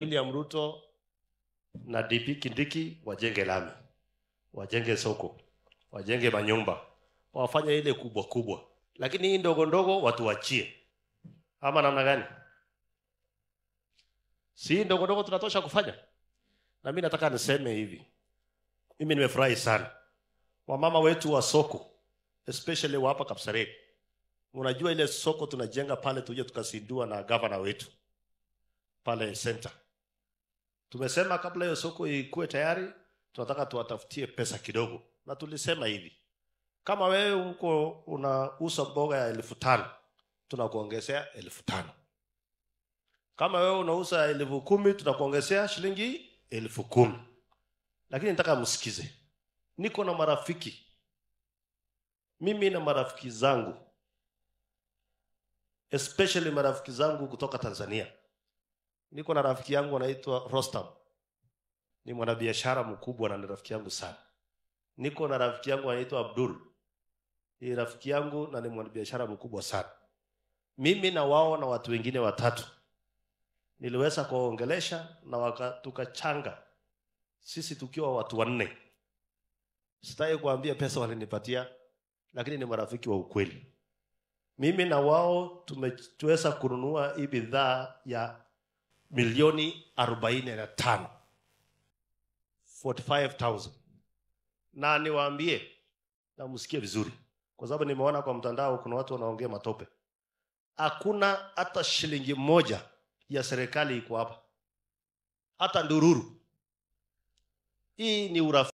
William Ruto na DP Kindiki wajenge lami, wajenge soko, wajenge manyumba, wafanye ile kubwa kubwa, lakini hii ndogo ndogo watu wachie. Ama namna gani? Si ndogo ndogo tunatosha kufanya? Na mimi nataka niseme hivi, mimi nimefurahi sana wamama wetu wa soko, especially wa hapa Kapseret. Unajua ile soko tunajenga pale, tuje tukasindua na governor wetu pale center. Tumesema kabla hiyo soko ikuwe tayari, tunataka tuwatafutie pesa kidogo. Na tulisema hivi, kama wewe uko unauza mboga ya 1500, tunakuongezea 1500. Kama wewe unauza 10,000, tunakuongezea shilingi 10,000. Lakini nataka msikize. Niko na marafiki. Mimi na marafiki zangu, especially marafiki zangu kutoka Tanzania. Niko na rafiki yangu anaitwa Rostam. Ni mwanabiashara mkubwa na ni rafiki yangu sana. Niko na rafiki yangu anaitwa Abdul. Ni rafiki yangu na ni mwanabiashara mkubwa sana. Mimi na wao na watu wengine watatu niliweza kuongelesha na tukachanga. Sisi tukiwa watu 4. Sitaki kuambia pesa walinipatia, lakini ni marafiki wa ukweli. Mimi na wao tumeweza kununua hii bidhaa ya milioni 45, 45,000. Na niwaambie na msikie vizuri, kwa sababu nimeona kwa mtandao kuna watu wanaongea matope. Hakuna hata shilingi moja ya serikali iko hapa, hata ndururu. Hii ni urafiki.